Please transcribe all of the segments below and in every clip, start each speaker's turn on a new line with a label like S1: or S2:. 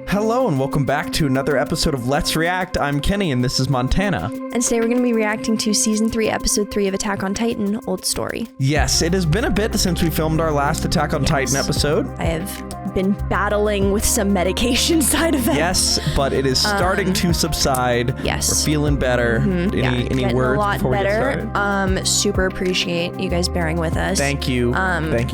S1: Hello and welcome back to another episode of Let's React. I'm Kenny and this is Montana.
S2: And today we're going to be reacting to Season 3, Episode 3 of Attack on Titan, Old Story.
S1: Yes, it has been a bit since we filmed our last Attack on Titan episode.
S2: I have been battling with some medication side effects.
S1: Yes, but it is starting to subside.
S2: Yes.
S1: We're feeling better. Any words
S2: a lot
S1: before
S2: better.
S1: we get started?
S2: Super appreciate you guys bearing with us.
S1: Thank you. Thank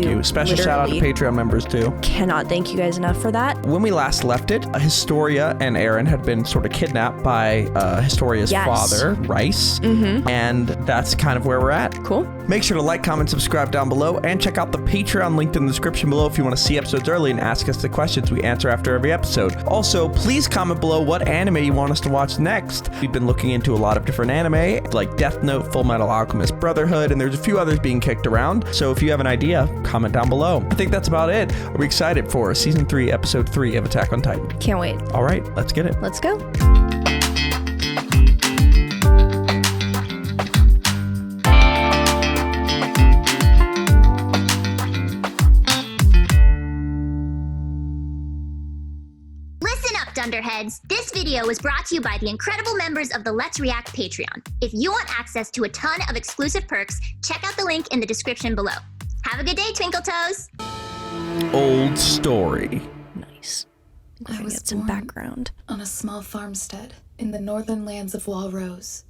S1: you. Special shout out to Patreon members too.
S2: Cannot thank you guys enough for that.
S1: When we last left it, Historia and Eren had been sort of kidnapped by Historia's father, Rice, and that's kind of where we're at.
S2: Cool.
S1: Make sure to like, comment, subscribe down below, and check out the Patreon linked in the description below if you want to see episodes early and ask us the questions we answer after every episode. Also, please comment below what anime you want us to watch next. We've been looking into a lot of different anime, like Death Note, Full Metal Alchemist Brotherhood, and there's a few others being kicked around. So if you have an idea, comment down below. I think that's about it. Are we excited for Season 3, Episode 3 of Attack on Titan?
S2: Can't wait.
S1: All right, let's get it.
S2: Let's go.
S3: Dunderheads. This video was brought to you by the incredible members of the Let's React Patreon. If you want access to a ton of exclusive perks, check out the link in the description below. Have a good day, Twinkle Toes.
S1: Old Story.
S2: Nice.
S4: I was
S2: get some background
S4: on a small farmstead in the northern lands of Walrose.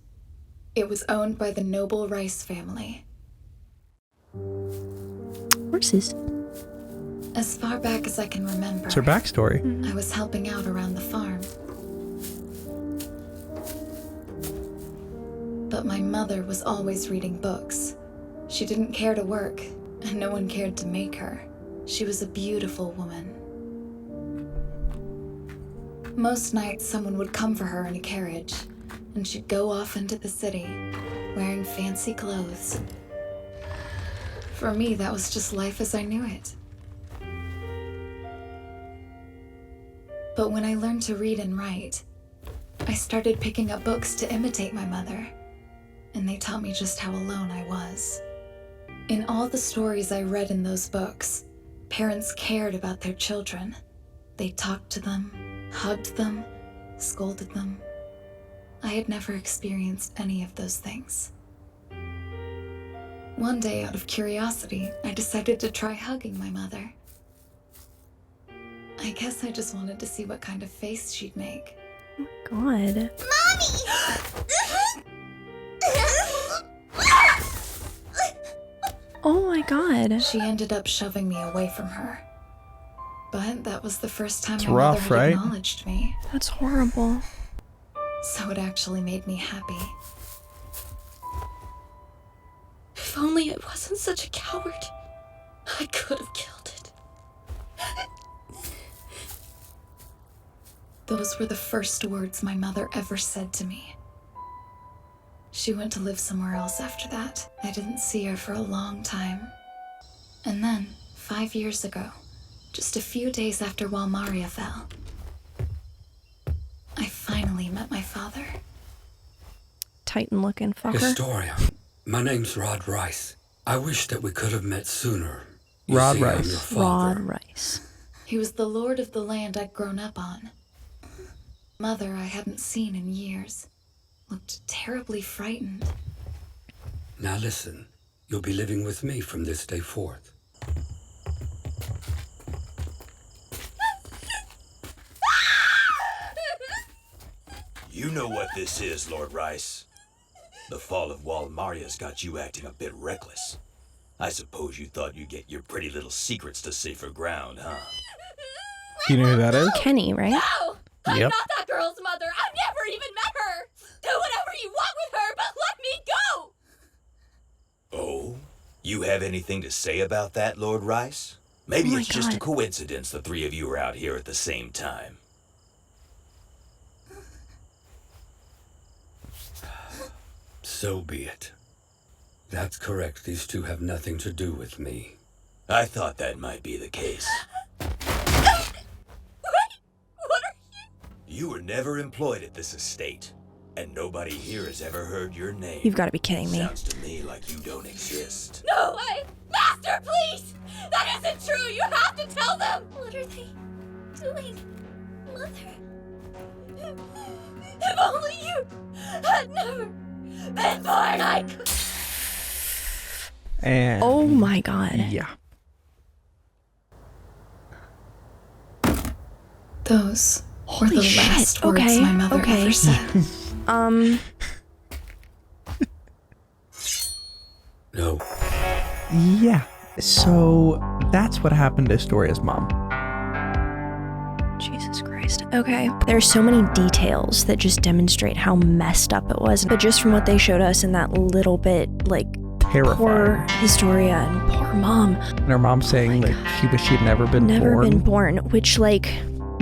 S4: It was owned by the noble Rice family.
S2: Horses.
S4: As far back as I can remember,
S1: It's her backstory.
S4: I was helping out around the farm. But my mother was always reading books. She didn't care to work, and no one cared to make her. She was a beautiful woman. Most nights, someone would come for her in a carriage, and she'd go off into the city, wearing fancy clothes. For me, that was just life as I knew it. But when I learned to read and write, I started picking up books to imitate my mother, and they taught me just how alone I was. In all the stories I read in those books, parents cared about their children. They talked to them, hugged them, scolded them. I had never experienced any of those things. One day, out of curiosity, I decided to try hugging my mother. I guess I just wanted to see what kind of face she'd make.
S2: God.
S3: Mommy!
S2: Oh my God.
S4: She ended up shoving me away from her. But that was the first time my
S1: rough,
S4: mother had
S1: right?
S4: acknowledged me.
S2: That's horrible.
S4: So it actually made me happy. If only I wasn't such a coward, I could have killed it. Those were the first words my mother ever said to me. She went to live somewhere else after that. I didn't see her for a long time. And then, 5 years ago, just a few days after Walmaria fell, I finally met my father.
S2: Titan looking fucker.
S5: Historia, my name's Rod Rice. I wish that we could have met sooner.
S1: Rod
S5: I'm
S1: Rice.
S5: your father.
S2: Rod Rice.
S4: He was the lord of the land I'd grown up on. Mother I hadn't seen in years looked terribly frightened.
S5: Now listen, you'll be living with me from this day forth.
S6: You know what this is, Lord Rice. The fall of Walmaria's got you acting a bit reckless. I suppose you thought you'd get your pretty little secrets to safer ground, huh?
S1: You know who that is?
S2: Kenny, right?
S7: No! I'm
S1: Yep.
S7: not that girl's mother! I've never even met her! Do whatever you want with her, but let me go!
S6: Oh? You have anything to say about that, Lord Rice? Maybe
S2: Oh my
S6: it's just a
S2: God.
S6: coincidence the three of you are out here at the same time.
S5: So be it. That's correct, these two have nothing to do with me.
S6: I thought that might be the case.
S7: What are you?
S6: You were never employed at this estate, and nobody here has ever heard your name.
S2: You've got to be kidding me.
S6: Sounds to me like you don't exist.
S7: No way! Master, please! That isn't true! You have to tell them! What are they doing? Mother. If only you had never been born, I could.
S1: And
S2: Oh my god.
S1: yeah.
S4: Those were
S2: Holy
S4: the
S2: shit.
S4: last words
S2: Okay,
S4: my mother
S2: okay.
S4: ever said.
S5: No.
S1: Yeah. So that's what happened to Historia's mom.
S2: Jesus Christ. Okay. There's so many details that just demonstrate how messed up it was. But just from what they showed us in that little bit, like,
S1: Terrifying.
S2: poor Historia and poor mom.
S1: And her mom saying that she wished she'd never been
S2: Never
S1: born.
S2: been born, which, like,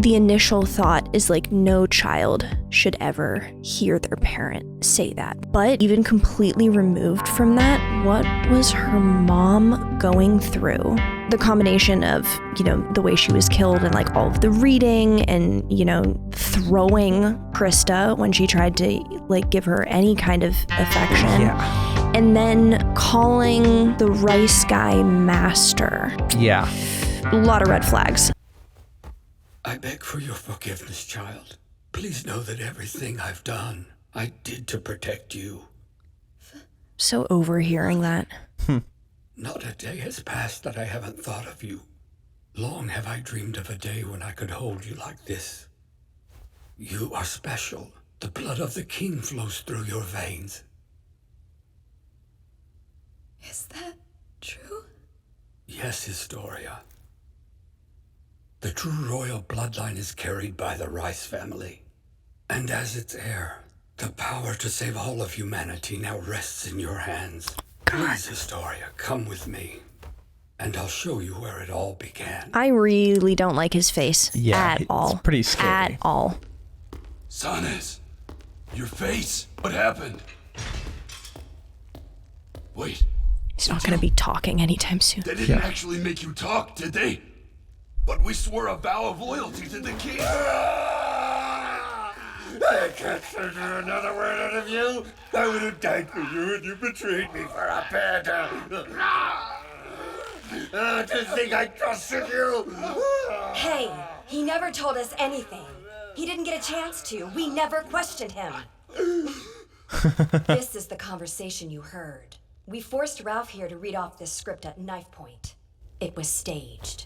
S2: the initial thought is like no child should ever hear their parent say that. But even completely removed from that, what was her mom going through? The combination of, you know, the way she was killed and like all of the reading and, you know, throwing Krista when she tried to like give her any kind of affection.
S1: Yeah.
S2: And then calling the Rice guy master.
S1: Yeah.
S2: A lot of red flags.
S5: I beg for your forgiveness, child. Please know that everything I've done, I did to protect you.
S2: So overhearing that.
S5: Not a day has passed that I haven't thought of you. Long have I dreamed of a day when I could hold you like this. You are special. The blood of the king flows through your veins.
S4: Is that true?
S5: Yes, Historia. The true royal bloodline is carried by the Rice family. And as its heir, the power to save all of humanity now rests in your hands. Please, Historia, come with me, and I'll show you where it all began.
S2: I really don't like his face
S1: Yeah,
S2: at
S1: it's
S2: all.
S1: pretty scary.
S2: At all.
S6: Sanes, your face. What happened? Wait,
S2: He's not going to be talking anytime soon.
S6: they didn't actually make you talk, did they? But we swore a vow of loyalty to the king.
S5: I can't say another word out of you. I would have died for you, and you betrayed me for a panda. To think I trusted you.
S8: Hey, he never told us anything. He didn't get a chance to. We never questioned him. This is the conversation you heard. We forced Ralph here to read off this script at knife point. It was staged.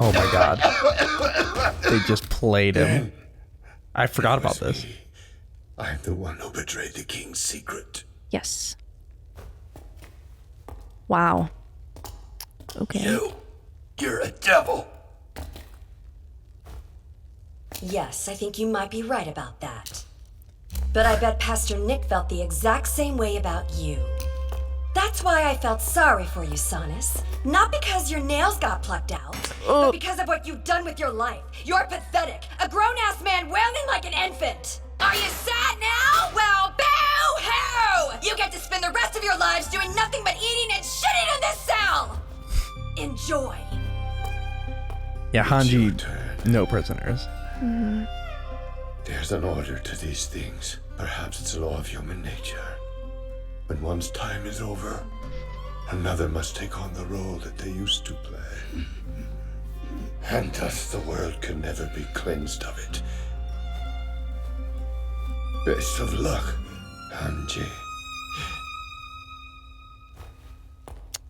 S1: Oh my god. They just played him. I forgot about this.
S5: I'm the one who betrayed the king's secret.
S2: Yes. Wow. Okay.
S5: You're a devil.
S8: Yes, I think you might be right about that. But I bet Pastor Nick felt the exact same way about you. That's why I felt sorry for you, Sanis. Not because your nails got plucked out, but because of what you've done with your life. You're pathetic. A grown-ass man wailing like an infant. Are you sad now? Well, boo-hoo! You get to spend the rest of your lives doing nothing but eating and shitting in this cell! Enjoy.
S1: Yeah, Hanji, no prisoners.
S5: There's an order to these things. Perhaps it's a law of human nature. When one's time is over, another must take on the role that they used to play. And thus the world can never be cleansed of it. Best of luck, Hanji.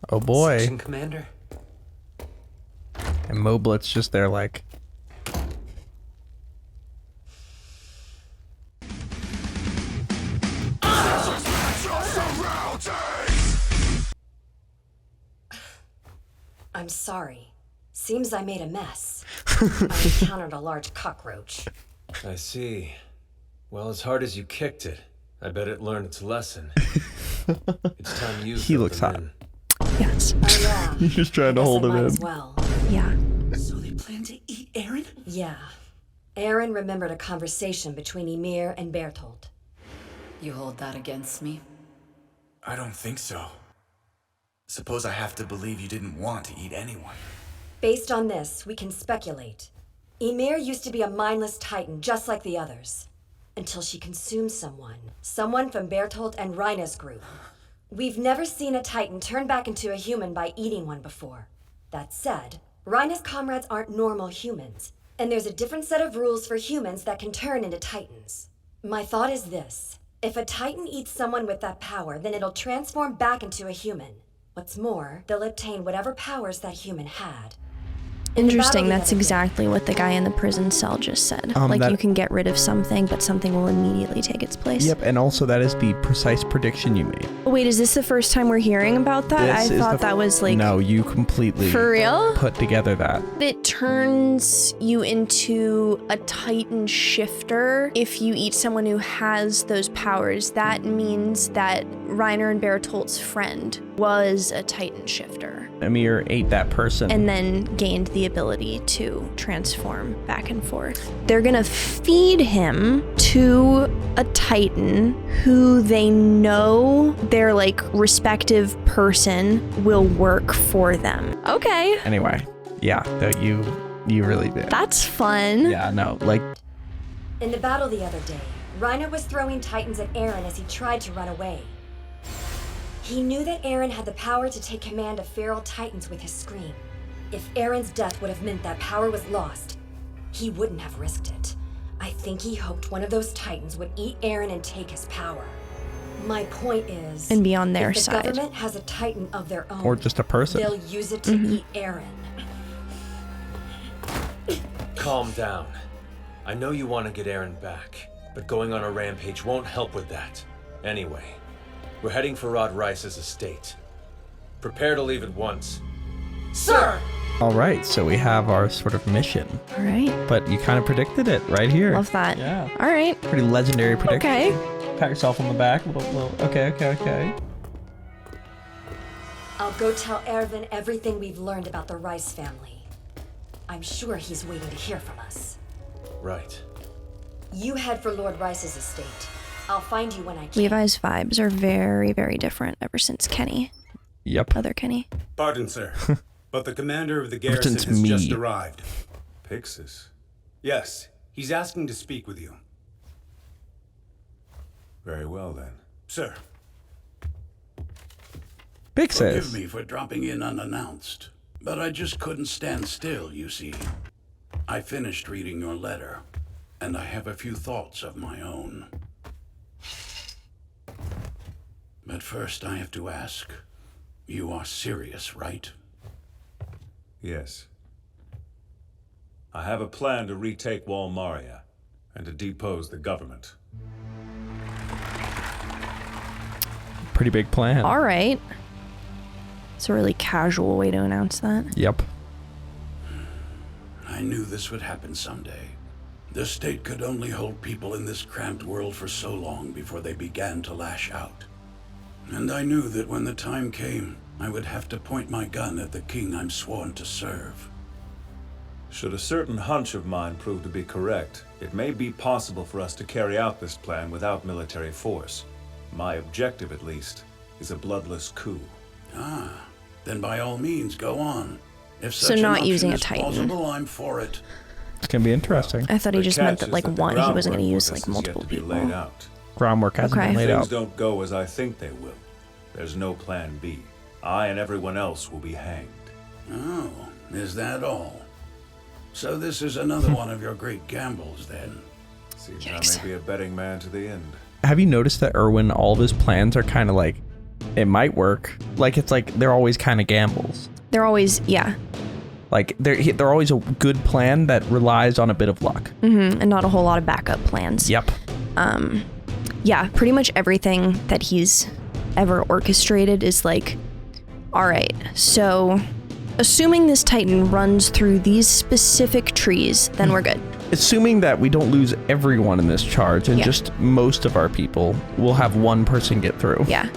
S1: Oh boy.
S9: Section Commander?
S1: And Moblet's just there like...
S8: I'm sorry. Seems I made a mess. I encountered a large cockroach.
S9: I see. Well, as hard as you kicked it, I bet it learned its lesson. It's time you
S1: He
S9: filled
S1: looks
S9: them
S1: hot.
S9: in.
S2: Yes.
S8: Oh yeah.
S1: He's just trying to
S8: Guess
S1: hold
S8: I
S1: him
S8: might
S1: in.
S8: as well.
S2: Yeah.
S6: So they plan to eat Aaron?
S8: Yeah. Aaron remembered a conversation between Emir and Bertolt.
S10: You hold that against me?
S11: I don't think so. Suppose I have to believe you didn't want to eat anyone.
S8: Based on this, we can speculate. Emir used to be a mindless titan just like the others. Until she consumed someone. Someone from Bertolt and Reina's group. We've never seen a titan turn back into a human by eating one before. That said, Rhina's comrades aren't normal humans, and there's a different set of rules for humans that can turn into Titans. My thought is this. If a Titan eats someone with that power, then it'll transform back into a human. What's more, they'll obtain whatever powers that human had.
S2: Interesting, that's exactly what the guy in the prison cell just said. You can get rid of something, but something will immediately take its place.
S1: Yep, and also that is the precise prediction you made.
S2: Wait, is this the first time we're hearing about that? I thought that was like...
S1: No, you completely...
S2: For real?
S1: Put together that.
S2: It turns you into a Titan shifter if you eat someone who has those powers. That means that Reiner and Bertolt's friend was a Titan shifter.
S1: Amir ate that person.
S2: And then gained the ability to transform back and forth. They're gonna feed him to a Titan who they know their like respective person will work for them. Okay.
S1: Anyway, yeah, you really did.
S2: That's fun.
S1: Yeah, no, like...
S8: In the battle the other day, Reiner was throwing Titans at Eren as he tried to run away. He knew that Eren had the power to take command of feral Titans with his scream. If Eren's death would have meant that power was lost, he wouldn't have risked it. I think he hoped one of those Titans would eat Eren and take his power. My point is...
S2: And be on their
S8: if the
S2: side.
S8: government has a Titan of their own...
S1: Or just a person.
S8: They'll use it to eat Eren.
S9: Calm down. I know you want to get Eren back, but going on a rampage won't help with that. Anyway, we're heading for Rod Rice's estate. Prepare to leave at once.
S8: Sir!
S1: All right, so we have our sort of mission.
S2: All right.
S1: But you kind of predicted it right here.
S2: Love that.
S1: Yeah.
S2: All right.
S1: Pretty legendary prediction.
S2: Okay.
S1: Pat yourself on the back. Okay.
S8: I'll go tell Erwin everything we've learned about the Rice family. I'm sure he's waiting to hear from us.
S9: Right.
S8: You head for Lord Rice's estate. I'll find you when I can.
S2: Levi's vibes are very, very different ever since Kenny.
S1: Yep.
S2: Other Kenny.
S12: Pardon, sir, but the commander of the garrison has just arrived.
S11: Pixis?
S12: Yes, he's asking to speak with you.
S11: Very well, then.
S12: Sir.
S1: Pixis.
S13: Forgive me for dropping in unannounced, but I just couldn't stand still, you see. I finished reading your letter, and I have a few thoughts of my own. But first I have to ask, you are serious, right?
S14: Yes. I have a plan to retake Wall Maria and to depose the government.
S1: Pretty big plan.
S2: All right. It's a really casual way to announce that.
S1: Yep.
S13: I knew this would happen someday. The state could only hold people in this cramped world for so long before they began to lash out. And I knew that when the time came, I would have to point my gun at the king I'm sworn to serve.
S14: Should a certain hunch of mine prove to be correct, it may be possible for us to carry out this plan without military force. My objective, at least, is a bloodless coup.
S13: Ah, then by all means, go on. If
S2: So
S13: such
S2: not
S13: an
S2: using
S13: option
S2: a
S13: is
S2: Titan.
S13: plausible, I'm for it.
S1: It's going to be interesting.
S2: I thought he just meant that, like,
S14: the
S2: one, he wasn't going to
S14: groundwork
S2: use,
S14: for
S2: like,
S14: this is
S2: multiple
S14: yet to be
S2: people.
S14: laid out.
S1: Groundwork hasn't been laid
S14: Things
S1: out.
S14: don't go as I think they will. There's no plan B. I and everyone else will be hanged.
S13: Oh, is that all? So this is another one of your great gambles, then?
S14: Seems I may be a betting man to the end.
S1: Have you noticed that Erwin, all of his plans are kind of like, it might work. Like, it's like they're always kind of gambles.
S2: They're always, yeah.
S1: Like, they're always a good plan that relies on a bit of luck.
S2: Mm-hmm. And not a whole lot of backup plans.
S1: Yep.
S2: Yeah, pretty much everything that he's ever orchestrated is like, all right, so assuming this Titan runs through these specific trees, then we're good.
S1: Assuming that we don't lose everyone in this charge and just most of our people, we'll have one person get through.
S2: Yeah.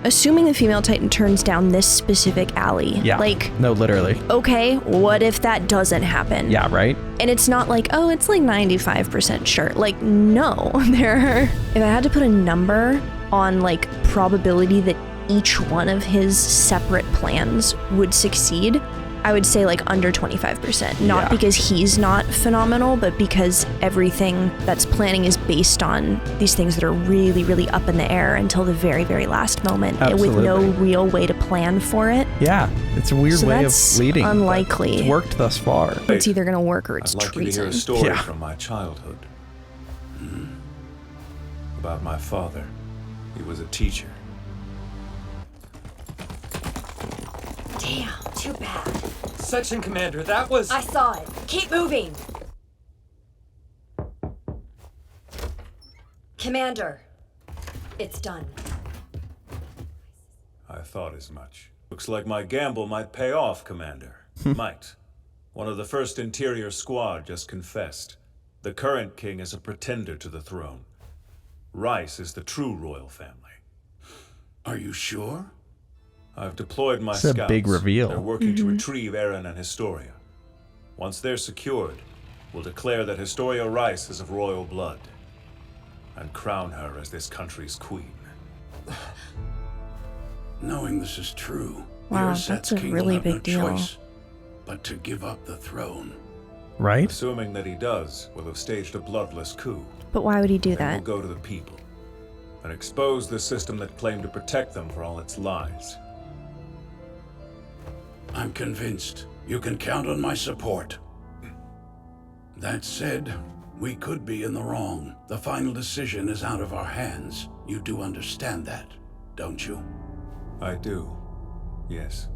S2: Assuming the female Titan turns down this specific alley.
S1: Yeah.
S2: Like,
S1: no, literally.
S2: okay, what if that doesn't happen?
S1: Yeah, right?
S2: And it's not like, oh, it's like 95% sure. Like, no, if I had to put a number on like probability that each one of his separate plans would succeed, I would say like under 25%. Not
S1: Yeah.
S2: because he's not phenomenal, but because everything that's planning is based on these things that are really, really up in the air until the very, very last moment with no
S1: Absolutely.
S2: real way to plan for it.
S1: Yeah, it's a weird
S2: So
S1: way of
S2: that's
S1: leading. but
S2: unlikely.
S1: It's worked thus far.
S2: It's either going to work or it's
S14: I'd like
S2: treason.
S14: you to hear a story
S1: Yeah.
S14: from my childhood. About my father. He was a teacher.
S8: Damn, too bad.
S15: Section Commander, that was...
S8: I saw it. Keep moving. Commander, it's done.
S14: I thought as much. Looks like my gamble might pay off, Commander. Might. One of the first Interior Squad just confessed. The current king is a pretender to the throne. Rice is the true royal family.
S13: Are you sure?
S14: I've deployed my
S1: It's a
S14: scouts.
S1: big reveal.
S14: They're working to retrieve Erwin and Historia. Once they're secured, we'll declare that Historia Rice is of royal blood and crown her as this country's queen.
S13: Knowing this is true,
S2: Wow,
S13: the Ersatz
S2: that's a
S13: king
S2: really
S13: will have no
S2: big deal.
S13: choice but to give up the throne.
S1: Right?
S14: Assuming that he does, we'll have staged a bloodless coup.
S2: But why would he do
S14: Then
S2: that?
S14: we'll go to the people and expose the system that claimed to protect them for all its lies.
S13: I'm convinced you can count on my support. That said, we could be in the wrong. The final decision is out of our hands. You do understand that, don't you?
S14: I do. Yes.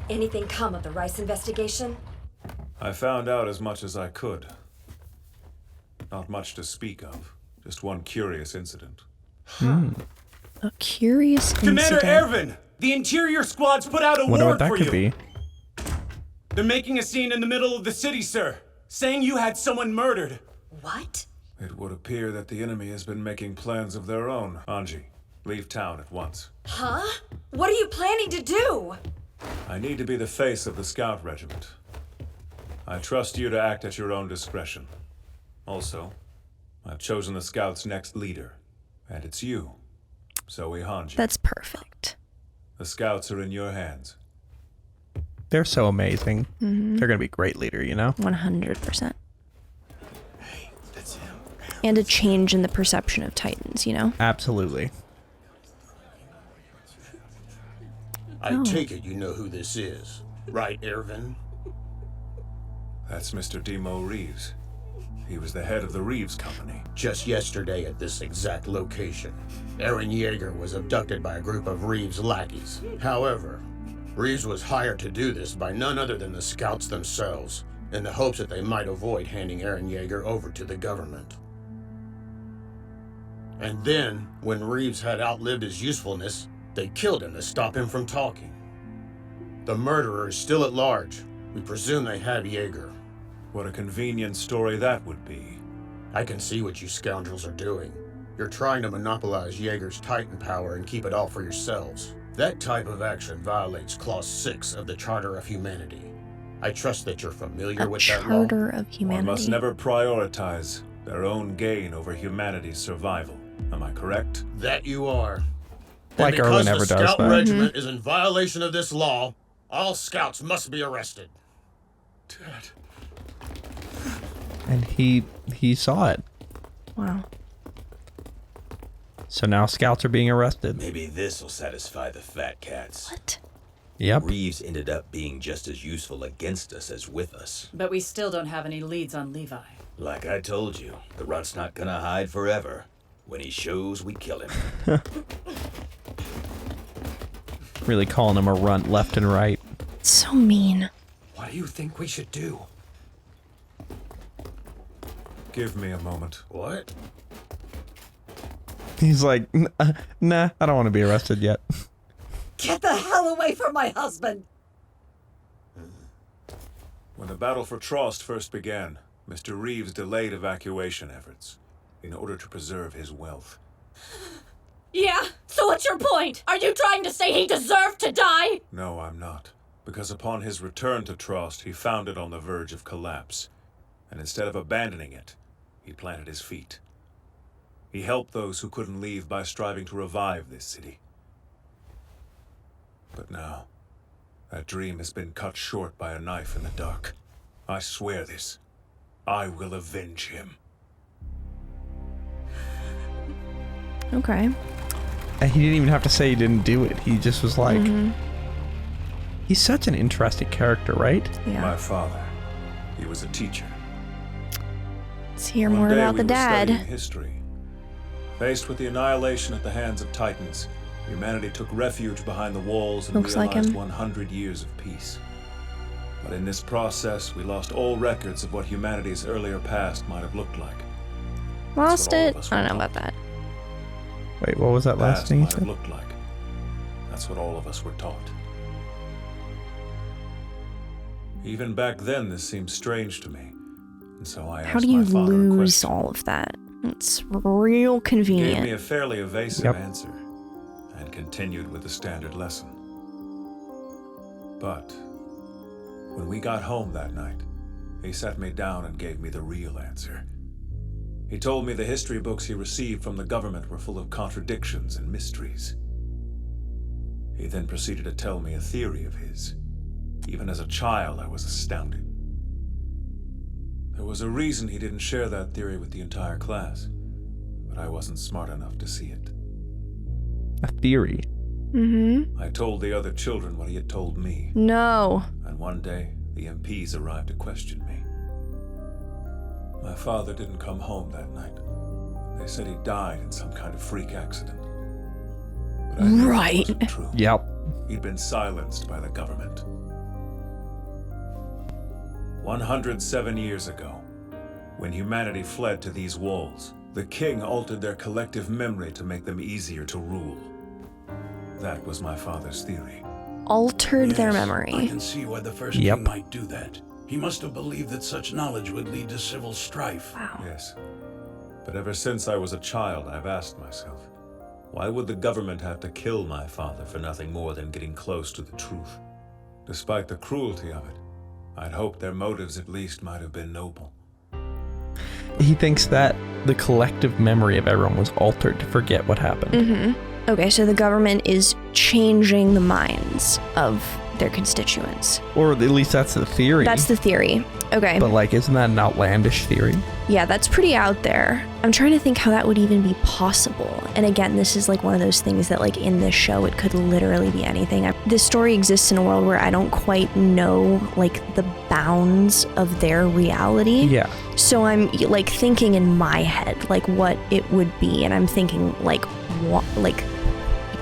S8: Anything come of the Rice investigation?
S14: I found out as much as I could. Not much to speak of. Just one curious incident.
S2: A curious
S15: Commander
S2: incident.
S15: Erwin! The Interior Squad's put out a
S1: Wonder what
S15: warrant
S1: that
S15: for
S1: could
S15: you.
S1: be.
S15: They're making a scene in the middle of the city, sir. Saying you had someone murdered.
S8: What?
S14: It would appear that the enemy has been making plans of their own. Anji, leave town at once.
S8: Huh? What are you planning to do?
S14: I need to be the face of the scout regiment. I trust you to act at your own discretion. Also, I've chosen the scouts' next leader, and it's you, Zoe Hanji.
S2: That's perfect.
S14: The scouts are in your hands.
S1: They're so amazing. They're going to be a great leader, you know?
S2: 100%.
S6: Hey, that's him.
S2: And a change in the perception of Titans, you know?
S1: Absolutely.
S6: I take it you know who this is, right, Erwin?
S14: That's Mr. Demo Reeves. He was the head of the Reeves Company.
S6: Just yesterday at this exact location, Eren Yeager was abducted by a group of Reeves lackeys. However, Reeves was hired to do this by none other than the scouts themselves, in the hopes that they might avoid handing Eren Yeager over to the government. And then, when Reeves had outlived his usefulness, they killed him to stop him from talking. The murderer is still at large. We presume they have Yeager.
S14: What a convenient story that would be.
S6: I can see what you scoundrels are doing. You're trying to monopolize Yeager's Titan power and keep it all for yourselves. That type of action violates Clause 6 of the Charter of Humanity. I trust that you're familiar with that law.
S2: Charter of Humanity.
S14: One must never prioritize their own gain over humanity's survival. Am I correct?
S6: That you are.
S1: Like
S6: and
S1: Erwin
S6: because
S1: never
S6: the
S1: does
S6: Scout
S1: that.
S6: Regiment is in violation of this law, all scouts must be arrested.
S14: Dad.
S1: And he saw it.
S2: Wow.
S1: So now scouts are being arrested.
S6: Maybe this will satisfy the fat cats.
S2: What?
S1: Yep.
S6: Reeves ended up being just as useful against us as with us.
S10: But we still don't have any leads on Levi.
S6: Like I told you, the runt's not gonna hide forever. When he shows, we kill him.
S1: Really calling him a runt left and right.
S2: So mean.
S15: What do you think we should do?
S14: Give me a moment.
S6: What?
S1: He's like, nah, I don't want to be arrested yet.
S10: Get the hell away from my husband!
S14: When the battle for Trost first began, Mr. Reeves delayed evacuation efforts in order to preserve his wealth.
S7: Yeah? So what's your point? Are you trying to say he deserved to die?
S14: No, I'm not. Because upon his return to Trost, he found it on the verge of collapse. And instead of abandoning it, he planted his feet. He helped those who couldn't leave by striving to revive this city. But now, that dream has been cut short by a knife in the dark. I swear this. I will avenge him.
S2: Okay.
S1: And he didn't even have to say he didn't do it. He just was like... He's such an interesting character, right?
S2: Yeah.
S14: My father, he was a teacher.
S2: Let's hear more about the dad.
S14: Studying history. Faced with the annihilation at the hands of Titans, humanity took refuge behind the walls and realized 100 years of peace. But in this process, we lost all records of what humanity's earlier past might have looked like.
S2: Lost it? I don't know about that.
S1: Wait, what was that last thing you said?
S14: Looked like. That's what all of us were taught. Even back then, this seemed strange to me, and so I asked
S2: How do you
S14: my father
S2: lose all of that? It's real
S14: He
S2: convenient.
S14: gave me a fairly evasive answer, and continued with the standard lesson. But when we got home that night, he sat me down and gave me the real answer. He told me the history books he received from the government were full of contradictions and mysteries. He then proceeded to tell me a theory of his. Even as a child, I was astounded. There was a reason he didn't share that theory with the entire class, but I wasn't smart enough to see it.
S1: A theory?
S14: I told the other children what he had told me.
S2: No.
S14: And one day, the MPs arrived to question me. My father didn't come home that night. They said he died in some kind of freak accident. But I knew it wasn't true.
S1: Yep.
S14: He'd been silenced by the government. 107 years ago, when humanity fled to these walls, the king altered their collective memory to make them easier to rule. That was my father's theory.
S2: Altered their memory.
S13: I can see why the first king might do that. He must have believed that such knowledge would lead to civil strife.
S2: Wow.
S14: Yes. But ever since I was a child, I've asked myself, why would the government have to kill my father for nothing more than getting close to the truth? Despite the cruelty of it, I'd hoped their motives at least might have been noble.
S1: He thinks that the collective memory of everyone was altered to forget what happened.
S2: Okay, so the government is changing the minds of their constituents.
S1: Or at least that's the theory.
S2: That's the theory. Okay.
S1: But like, isn't that an outlandish theory?
S2: Yeah, that's pretty out there. I'm trying to think how that would even be possible. And again, this is like one of those things that like in this show, it could literally be anything. This story exists in a world where I don't quite know like the bounds of their reality.
S1: Yeah.
S2: So I'm like thinking in my head, like what it would be. And I'm thinking like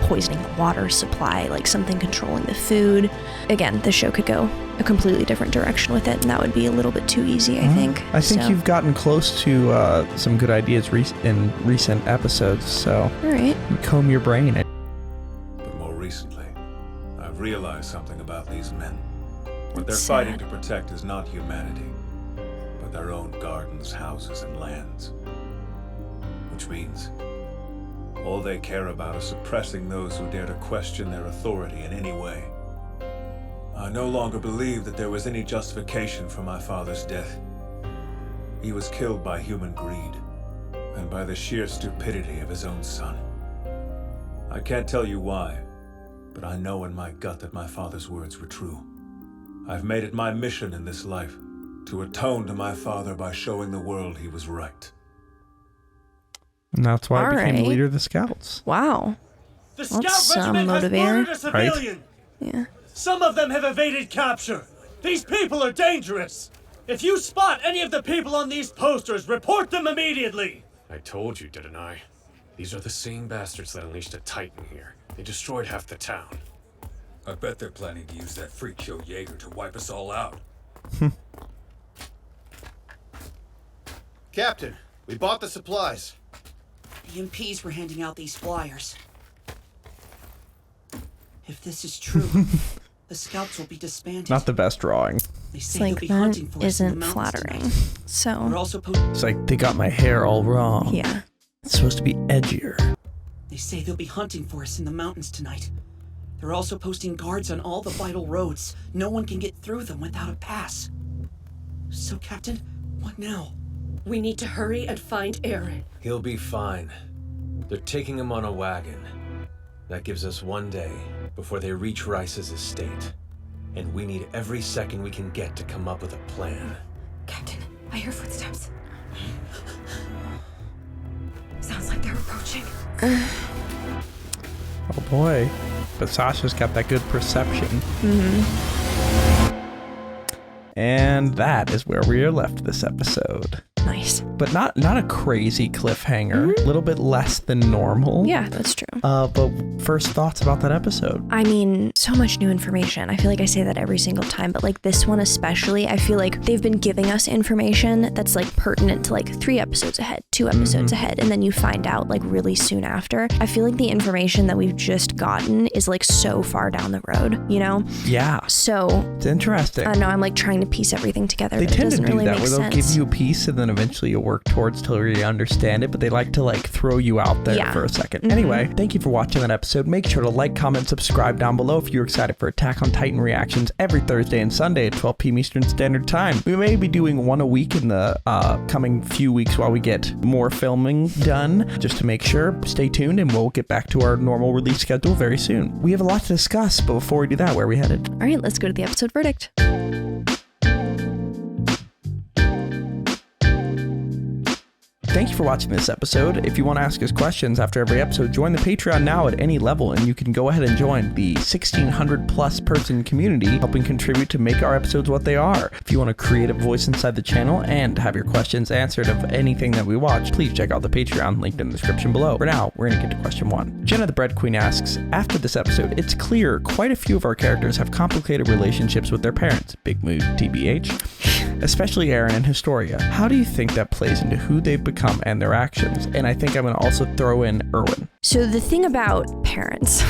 S2: poisoning the water supply, like something controlling the food. Again, the show could go a completely different direction with it, and that would be a little bit too easy, I think.
S1: I think you've gotten close to some good ideas in recent episodes, so
S2: all right.
S1: Comb your brain.
S14: But more recently, I've realized something about these men. What they're
S2: Sad.
S14: fighting to protect is not humanity, but their own gardens, houses, and lands. Which means all they care about is suppressing those who dare to question their authority in any way. I no longer believe that there was any justification for my father's death. He was killed by human greed, and by the sheer stupidity of his own son. I can't tell you why, but I know in my gut that my father's words were true. I've made it my mission in this life to atone to my father by showing the world he was right.
S1: And that's why I became the
S2: Alright.
S1: leader of the Scouts.
S2: Wow.
S15: The
S2: That's
S15: Scout
S2: some
S15: Regiment has murdered a
S2: motivator.
S15: civilian.
S2: Yeah.
S15: Some of them have evaded capture. These people are dangerous. If you spot any of the people on these posters, report them immediately.
S16: I told you, didn't I? These are the same bastards that unleashed a Titan here. They destroyed half the town.
S5: I bet they're planning to use that freak show Jaeger to wipe us all out.
S17: Captain, we bought the supplies.
S10: The MPs were handing out these flyers. If this is true, the Scouts will be disbanded.
S1: Not the best drawing.
S10: They
S2: It's
S10: say
S2: like
S10: they'll be
S2: that
S10: hunting for us in the
S2: isn't
S10: mountains
S2: flattering.
S10: tonight.
S2: So
S10: We're also
S1: It's like they got my hair all wrong.
S2: yeah.
S1: It's supposed to be edgier.
S10: They say they'll be hunting for us in the mountains tonight. They're also posting guards on all the vital roads. No one can get through them without a pass. So, Captain, what now?
S18: We need to hurry and find Aaron.
S9: He'll be fine. They're taking him on a wagon. That gives us 1 day before they reach Rice's estate. And we need every second we can get to come up with a plan.
S18: Captain, I hear footsteps. Sounds like they're approaching.
S1: Oh boy. But Sasha's got that good perception. And that is where we are left this episode.
S2: Nice.
S1: But not a crazy cliffhanger. A little bit less than normal.
S2: Yeah, that's true.
S1: But first thoughts about that episode?
S2: I mean, so much new information. I feel like I say that every single time, but like this one especially, I feel like they've been giving us information that's like pertinent to like 3 episodes ahead, 2 episodes ahead, and then you find out like really soon after. I feel like the information that we've just gotten is like so far down the road, you know?
S1: Yeah.
S2: So
S1: it's interesting.
S2: I know I'm like trying to piece everything together,
S1: They
S2: but it
S1: tend to
S2: doesn't
S1: do
S2: really
S1: that
S2: make
S1: where they'll
S2: sense.
S1: give you a piece and then eventually you work towards till you understand it, but they like to like throw you out there for a second. Anyway, thank you for watching that episode. Make sure to like, comment, subscribe down below if you're excited for Attack on Titan reactions every Thursday and Sunday at 12 p.m. Eastern Standard Time. We may be doing 1 a week in the coming few weeks while we get more filming done. Just to make sure, stay tuned and we'll get back to our normal release schedule very soon. We have a lot to discuss, but before we do that, where are we headed?
S2: All right, let's go to the episode verdict.
S1: Thank you for watching this episode. If you want to ask us questions after every episode, join the Patreon now at any level, and you can go ahead and join the 1,600 plus person community, helping contribute to make our episodes what they are. If you want a creative voice inside the channel and have your questions answered of anything that we watch, please check out the Patreon linked in the description below. For now, we're going to get to question 1. Jenna the Bread Queen asks, after this episode, it's clear quite a few of our characters have complicated relationships with their parents. Big move, TBH. Especially Erwin and Historia. How do you think that plays into who they've become and their actions? And I think I'm going to also throw in Erwin.
S2: So the thing about parents,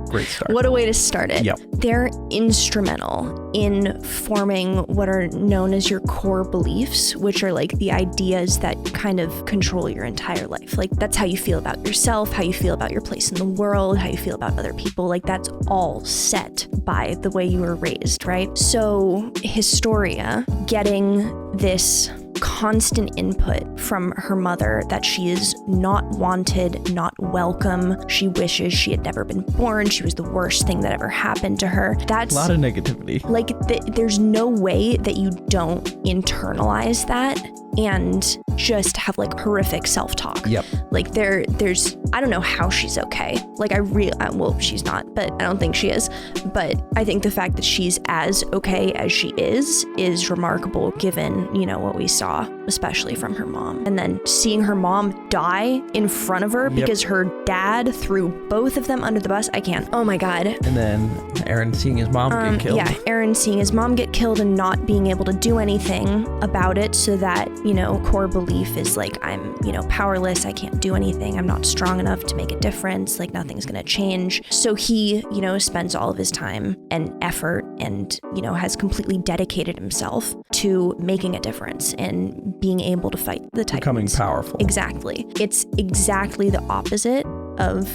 S1: great start.
S2: What a way to start it.
S1: Yep.
S2: They're instrumental in forming what are known as your core beliefs, which are like the ideas that kind of control your entire life. Like that's how you feel about yourself, how you feel about your place in the world, how you feel about other people. Like that's all set by the way you were raised, right? So Historia getting this constant input from her mother that she is not wanted, not welcome. She wishes she had never been born. She was the worst thing that ever happened to her. That's
S1: a lot of negativity.
S2: Like there's no way that you don't internalize that and just have like horrific self-talk.
S1: Yep.
S2: Like there's I don't know how she's okay. Like well, she's not, but I don't think she is. But I think the fact that she's as okay as she is remarkable given, you know, what we saw, especially from her mom. And then seeing her mom die in front of her because her dad threw both of them under the bus. I can't. Oh my God.
S1: And then Aaron seeing his mom get killed.
S2: Yeah, Aaron seeing his mom get killed and not being able to do anything about it, so that, you know, core belief is like, I'm, you know, powerless. I can't do anything. I'm not strong enough to make a difference. Like nothing's going to change. So he, you know, spends all of his time and effort and, you know, has completely dedicated himself to making a difference and being able to fight the Titans.
S1: Becoming powerful.
S2: Exactly. It's exactly the opposite of,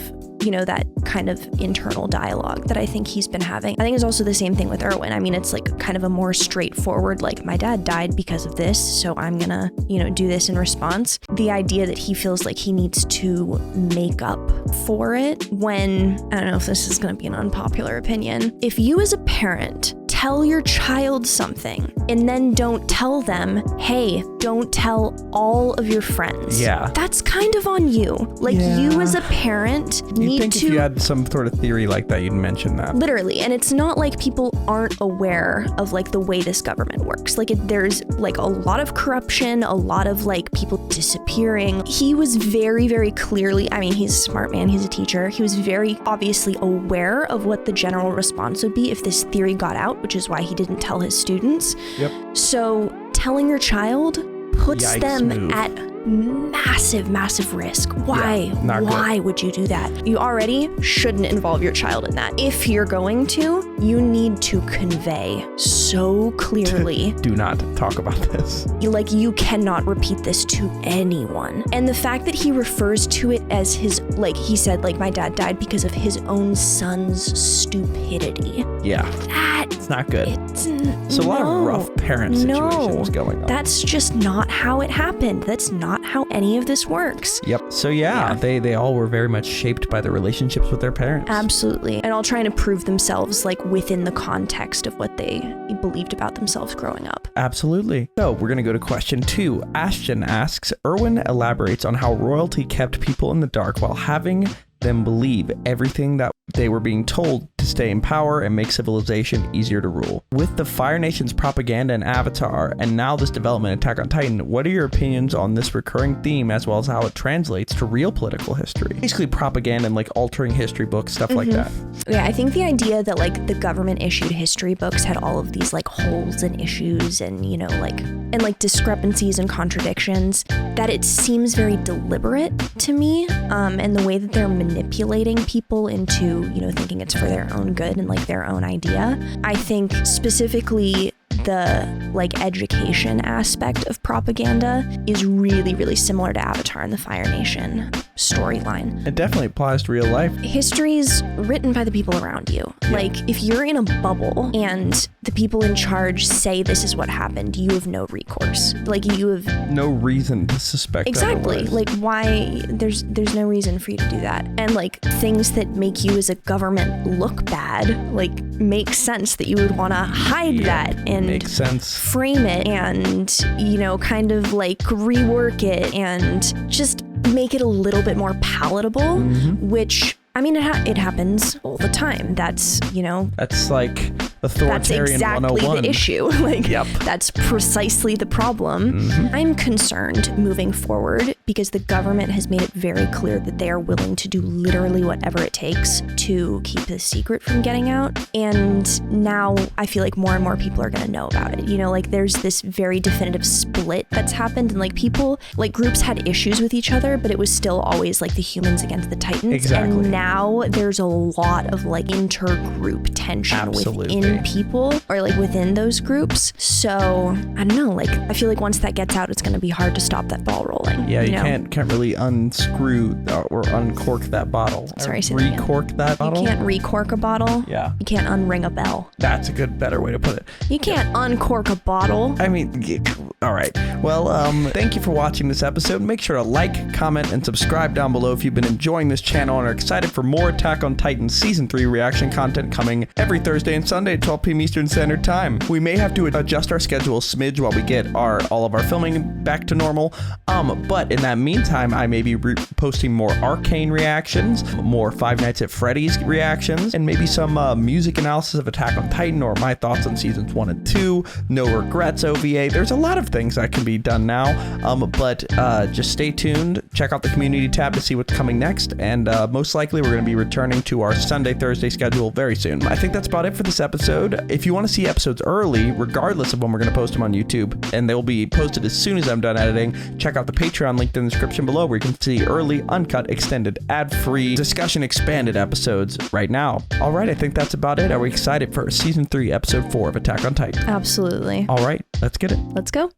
S2: you know, that kind of internal dialogue that I think he's been having. I think it's also the same thing with Erwin. I mean, it's like kind of a more straightforward, like, my dad died because of this, so I'm gonna, you know, do this in response. The idea that he feels like he needs to make up for it when, I don't know if this is gonna be an unpopular opinion, if you as a parent tell your child something and then don't tell them, hey, don't tell all of your friends.
S1: Yeah.
S2: That's kind of on you. Like you as a parent need
S1: think
S2: to...
S1: if you had some sort of theory like that, you'd mention that.
S2: Literally. And it's not like people aren't aware of like the way this government works. Like there's like a lot of corruption, a lot of like people disappearing. He was very, very clearly, I mean, he's a smart man, he's a teacher. He was very obviously aware of what the general response would be if this theory got out, which is why he didn't tell his students.
S1: Yep.
S2: So telling your child puts them
S1: move.
S2: at massive risk. Why?
S1: Yeah,
S2: Why would you do that? You already shouldn't involve your child in that. If you're going to, you need to convey so clearly.
S1: Do not talk about this.
S2: You cannot repeat this to anyone. And the fact that he refers to it as his, like he said, like, my dad died because of his own son's stupidity.
S1: Yeah. It's not good. So a lot of rough parent situations going on.
S2: That's just not how it happened. That's not how any of this works.
S1: Yep. So yeah. They all were very much shaped by their relationships with their parents.
S2: Absolutely. And all trying to prove themselves like within the context of what they believed about themselves growing up.
S1: Absolutely. So we're going to go to question 2. Ashton asks, Erwin elaborates on how royalty kept people in the dark while having them believe everything that they were being told to stay in power and make civilization easier to rule. With the Fire Nation's propaganda and Avatar, and now this development in Attack on Titan, what are your opinions on this recurring theme as well as how it translates to real political history? Basically propaganda and like altering history books, stuff like that.
S2: Yeah, I think the idea that like the government issued history books had all of these like holes and issues and, you know, like discrepancies and contradictions, that it seems very deliberate to me, and the way that they're manipulating people into, you know, thinking it's for their own good and like their own idea. I think specifically the like education aspect of propaganda is really similar to Avatar and the Fire Nation storyline.
S1: It definitely applies to real life.
S2: History is written by the people around you. Yeah. Like if you're in a bubble and the people in charge say this is what happened, you have no recourse. Like you have
S1: no reason to suspect.
S2: Exactly.
S1: Otherwise.
S2: Like why there's no reason for you to do that. And like things that make you as a government look bad, like make sense that you would want to hide that and
S1: makes sense.
S2: Frame it and, you know, kind of like rework it and just make it a little bit more palatable, which, I mean, it happens all the time. That's, you know.
S1: That's like authoritarian 101.
S2: That's exactly the issue. Like,
S1: yep.
S2: That's precisely the problem. I'm concerned moving forward because the government has made it very clear that they are willing to do literally whatever it takes to keep this secret from getting out. And now I feel like more and more people are going to know about it. You know, like there's this very definitive split that's happened, and like people, like groups had issues with each other, but it was still always like the humans against the Titans.
S1: Exactly.
S2: And now there's a lot of like intergroup tension within people or like within those groups. So I don't know, like I feel like once that gets out, it's going to be hard to stop that ball rolling.
S1: Yeah, you can't really unscrew or uncork that bottle.
S2: Sorry,
S1: recork that bottle.
S2: You can't recork a bottle.
S1: Yeah.
S2: You can't unring a bell.
S1: That's a better way to put it.
S2: You can't uncork a bottle.
S1: I mean, all right. Well, thank you for watching this episode. Make sure to like, comment, and subscribe down below if you've been enjoying this channel and are excited for more Attack on Titan Season 3 reaction content coming every Thursday and Sunday at 12 p.m. Eastern Standard Time. We may have to adjust our schedule a smidge while we get all of our filming back to normal. But in that meantime, I may be posting more ARCANE reactions, more Five Nights at Freddy's reactions, and maybe some music analysis of Attack on Titan or my thoughts on Seasons 1 and 2, No Regrets OVA. There's a lot of things that can be done now, but just stay tuned. Check out the community tab to see what's coming next, and most likely we're going to be returning to our Sunday, Thursday schedule very soon. I think that's about it for this episode. If you want to see episodes early, regardless of when we're going to post them on YouTube, and they'll be posted as soon as I'm done editing, check out the Patreon linked in the description below where you can see early, uncut, extended, ad-free, discussion expanded episodes right now. All right, I think that's about it. Are we excited for Season 3, Episode 4 of Attack on Titan?
S2: Absolutely.
S1: All right, let's get it.
S2: Let's go.